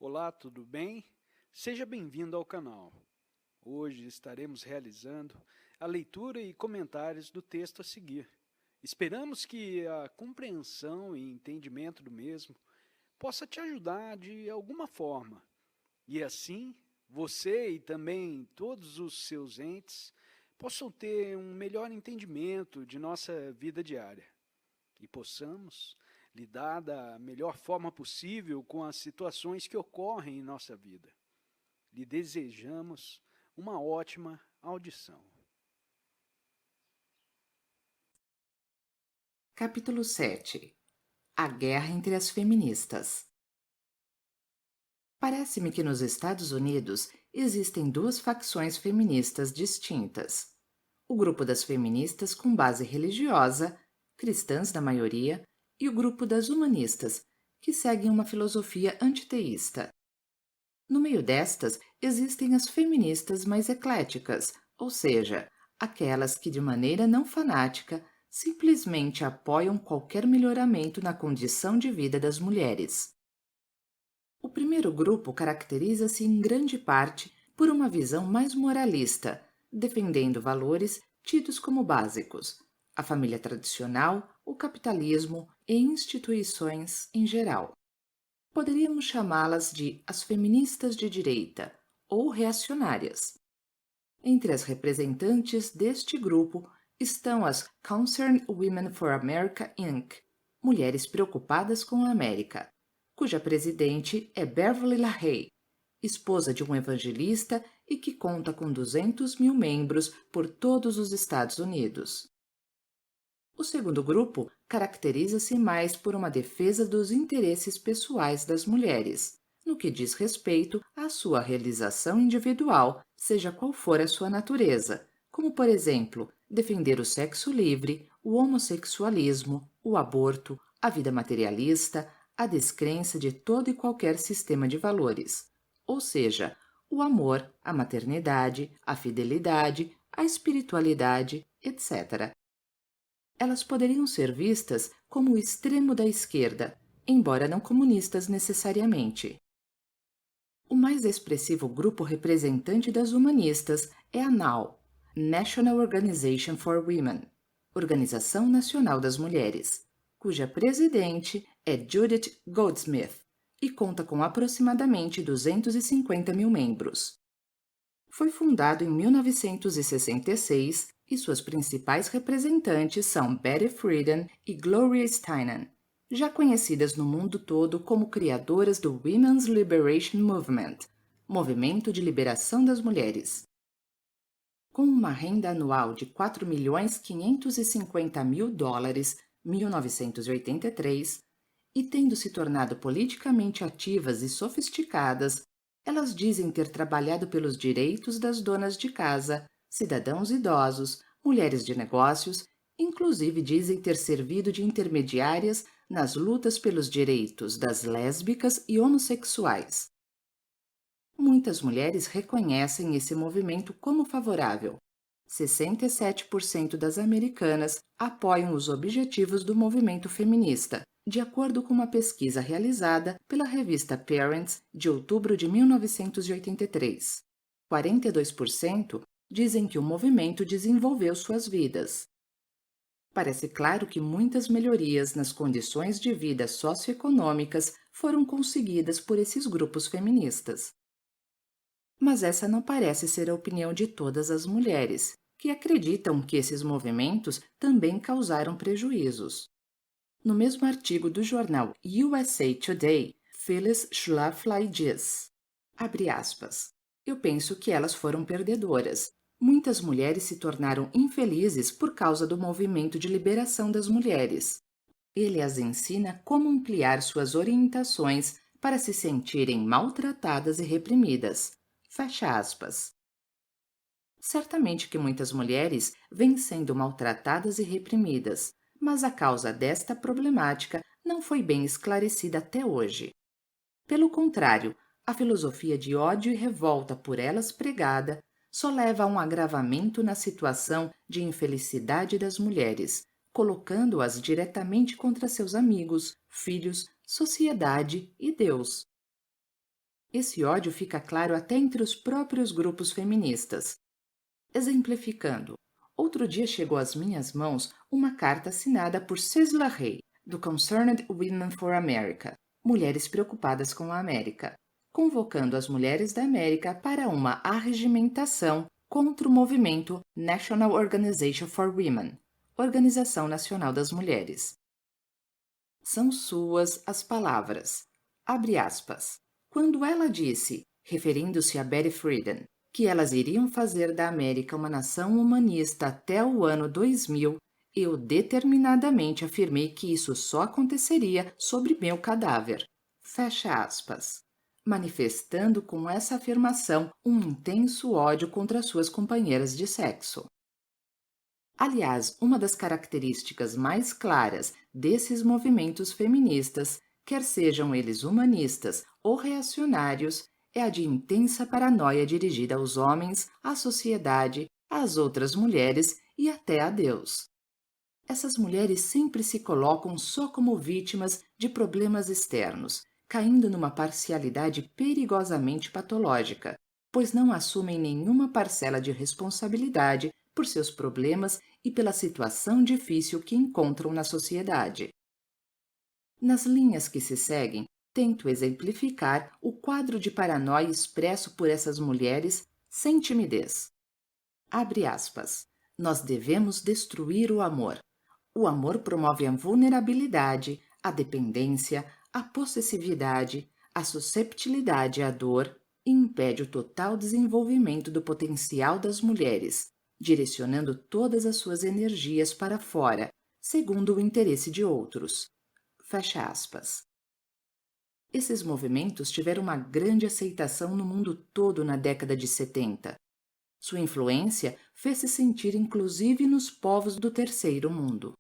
Olá, tudo bem? Seja bem-vindo ao canal. Hoje estaremos realizando a leitura e comentários do texto a seguir. Esperamos que a compreensão e entendimento do mesmo possa te ajudar de alguma forma e assim você e também todos os seus entes possam ter um melhor entendimento de nossa vida diária e possamos lidar da melhor forma possível com as situações que ocorrem em nossa vida. Lhe desejamos uma ótima audição. Capítulo 7. A guerra entre as feministas. Parece-me que nos Estados Unidos existem duas facções feministas distintas. O grupo das feministas com base religiosa, cristãs na maioria, e o grupo das humanistas, que seguem uma filosofia antiteísta. No meio destas, existem as feministas mais ecléticas, ou seja, aquelas que, de maneira não fanática, simplesmente apoiam qualquer melhoramento na condição de vida das mulheres. O primeiro grupo caracteriza-se em grande parte por uma visão mais moralista, defendendo valores tidos como básicos: a família tradicional, o capitalismo e instituições em geral. Poderíamos chamá-las de as feministas de direita ou reacionárias. Entre as representantes deste grupo estão as Concerned Women for America Inc., Mulheres Preocupadas com a América, cuja presidente é Beverly LaHaye, esposa de um evangelista e que conta com 200 mil membros por todos os Estados Unidos. O segundo grupo caracteriza-se mais por uma defesa dos interesses pessoais das mulheres, no que diz respeito à sua realização individual, seja qual for a sua natureza, como, por exemplo, defender o sexo livre, o homossexualismo, o aborto, a vida materialista, a descrença de todo e qualquer sistema de valores, ou seja, o amor, a maternidade, a fidelidade, a espiritualidade, etc. Elas poderiam ser vistas como o extremo da esquerda, embora não comunistas necessariamente. O mais expressivo grupo representante das humanistas é a NOW, National Organization for Women, Organização Nacional das Mulheres, cuja presidente é Judith Goldsmith e conta com aproximadamente 250 mil membros. Foi fundado em 1966 e suas principais representantes são Betty Friedan e Gloria Steinem, já conhecidas no mundo todo como criadoras do Women's Liberation Movement, Movimento de Liberação das Mulheres. Com uma renda anual de $4.550.000, 1983, e tendo se tornado politicamente ativas e sofisticadas, elas dizem ter trabalhado pelos direitos das donas de casa, cidadãos idosos, mulheres de negócios, inclusive dizem ter servido de intermediárias nas lutas pelos direitos das lésbicas e homossexuais. Muitas mulheres reconhecem esse movimento como favorável. 67% das americanas apoiam os objetivos do movimento feminista, de acordo com uma pesquisa realizada pela revista Parents de outubro de 1983. 42% dizem que o movimento desenvolveu suas vidas. Parece claro que muitas melhorias nas condições de vida socioeconômicas foram conseguidas por esses grupos feministas. Mas essa não parece ser a opinião de todas as mulheres, que acreditam que esses movimentos também causaram prejuízos. No mesmo artigo do jornal USA Today, Phyllis Schlafly diz, abre aspas, eu penso que elas foram perdedoras. Muitas mulheres se tornaram infelizes por causa do movimento de liberação das mulheres. Ele as ensina como ampliar suas orientações para se sentirem maltratadas e reprimidas. Fecha aspas. Certamente que muitas mulheres vêm sendo maltratadas e reprimidas, mas a causa desta problemática não foi bem esclarecida até hoje. Pelo contrário, a filosofia de ódio e revolta por elas pregada só leva a um agravamento na situação de infelicidade das mulheres, colocando-as diretamente contra seus amigos, filhos, sociedade e Deus. Esse ódio fica claro até entre os próprios grupos feministas. Exemplificando, outro dia chegou às minhas mãos uma carta assinada por Cécile Rey, do Concerned Women for America, Mulheres Preocupadas com a América, convocando as mulheres da América para uma arregimentação contra o movimento National Organization for Women, Organização Nacional das Mulheres. São suas as palavras. Abre aspas. Quando ela disse, referindo-se a Betty Friedan, que elas iriam fazer da América uma nação humanista até o ano 2000, eu determinadamente afirmei que isso só aconteceria sobre meu cadáver. Fecha aspas. Manifestando com essa afirmação um intenso ódio contra suas companheiras de sexo. Aliás, uma das características mais claras desses movimentos feministas, quer sejam eles humanistas ou reacionários, é a de intensa paranoia dirigida aos homens, à sociedade, às outras mulheres e até a Deus. Essas mulheres sempre se colocam só como vítimas de problemas externos, caindo numa parcialidade perigosamente patológica, pois não assumem nenhuma parcela de responsabilidade por seus problemas e pela situação difícil que encontram na sociedade. Nas linhas que se seguem, tento exemplificar o quadro de paranoia expresso por essas mulheres sem timidez. Abre aspas. Nós devemos destruir o amor. O amor promove a vulnerabilidade, a dependência, a possessividade, a susceptibilidade à dor e impede o total desenvolvimento do potencial das mulheres, direcionando todas as suas energias para fora, segundo o interesse de outros. Fecha aspas. Esses movimentos tiveram uma grande aceitação no mundo todo na década de 70. Sua influência fez-se sentir inclusive nos povos do terceiro mundo.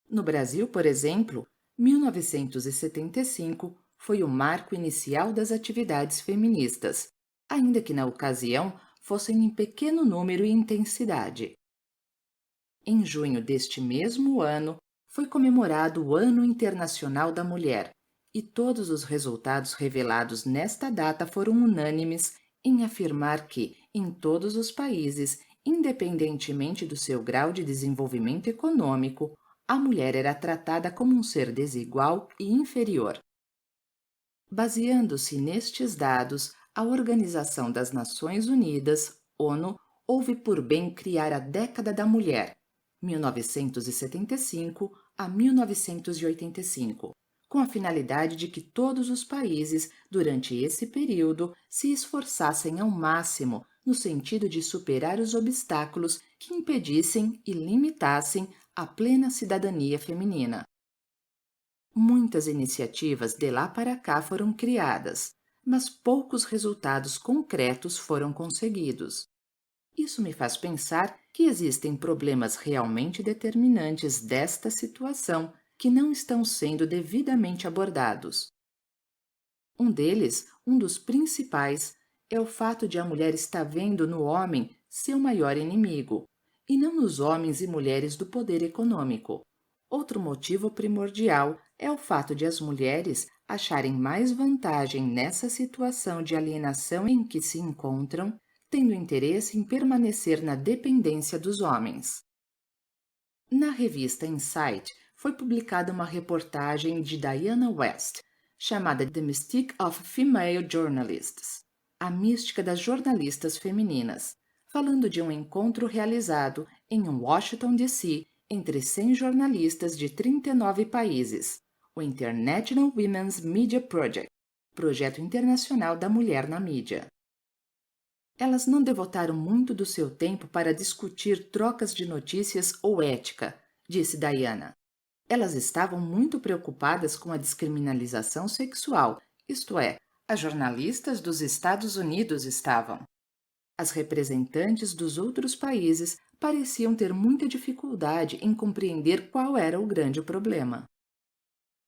No Brasil, por exemplo, 1975 foi o marco inicial das atividades feministas, ainda que na ocasião fossem em pequeno número e intensidade. Em junho deste mesmo ano, foi comemorado o Ano Internacional da Mulher, e todos os resultados revelados nesta data foram unânimes em afirmar que, em todos os países, independentemente do seu grau de desenvolvimento econômico, a mulher era tratada como um ser desigual e inferior. Baseando-se nestes dados, a Organização das Nações Unidas, ONU, houve por bem criar a Década da Mulher, 1975 a 1985, com a finalidade de que todos os países, durante esse período, se esforçassem ao máximo no sentido de superar os obstáculos que impedissem e limitassem a plena cidadania feminina. Muitas iniciativas de lá para cá foram criadas, mas poucos resultados concretos foram conseguidos. Isso me faz pensar que existem problemas realmente determinantes desta situação que não estão sendo devidamente abordados. Um deles, um dos principais, é o fato de a mulher estar vendo no homem seu maior inimigo, e não nos homens e mulheres do poder econômico. Outro motivo primordial é o fato de as mulheres acharem mais vantagem nessa situação de alienação em que se encontram, tendo interesse em permanecer na dependência dos homens. Na revista Insight foi publicada uma reportagem de Diana West, chamada The Mystique of Female Journalists, a mística das jornalistas femininas, falando de um encontro realizado em Washington, D.C., entre 100 jornalistas de 39 países, o International Women's Media Project, projeto internacional da mulher na mídia. Elas não devotaram muito do seu tempo para discutir trocas de notícias ou ética, disse Diana. Elas estavam muito preocupadas com a descriminalização sexual, isto é, as jornalistas dos Estados Unidos estavam. As representantes dos outros países pareciam ter muita dificuldade em compreender qual era o grande problema.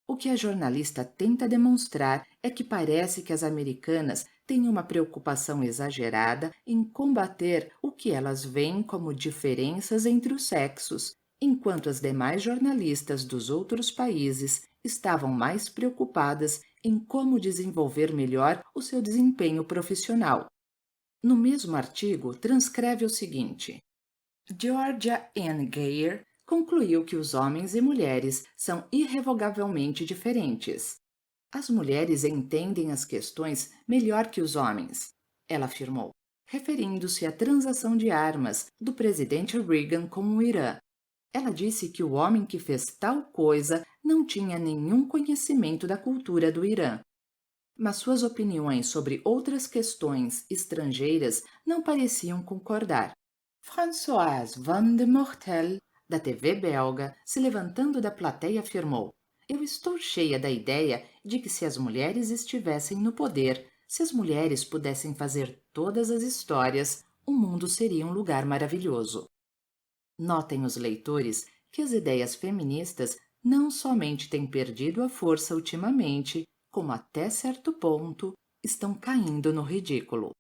O que a jornalista tenta demonstrar é que parece que as americanas têm uma preocupação exagerada em combater o que elas veem como diferenças entre os sexos enquanto as demais jornalistas dos outros países estavam mais preocupadas em como desenvolver melhor o seu desempenho profissional. No mesmo artigo, transcreve o seguinte: Georgia Ann Geyer concluiu que os homens e mulheres são irrevogavelmente diferentes. As mulheres entendem as questões melhor que os homens, ela afirmou, referindo-se à transação de armas do presidente Reagan com o Irã. Ela disse que o homem que fez tal coisa não tinha nenhum conhecimento da cultura do Irã. Mas suas opiniões sobre outras questões estrangeiras não pareciam concordar. Françoise Van de Mortel, da TV belga, se levantando da plateia, afirmou: Eu estou cheia da ideia de que se as mulheres estivessem no poder, se as mulheres pudessem fazer todas as histórias, o mundo seria um lugar maravilhoso. Notem os leitores que as ideias feministas não somente têm perdido a força ultimamente, como até certo ponto estão caindo no ridículo.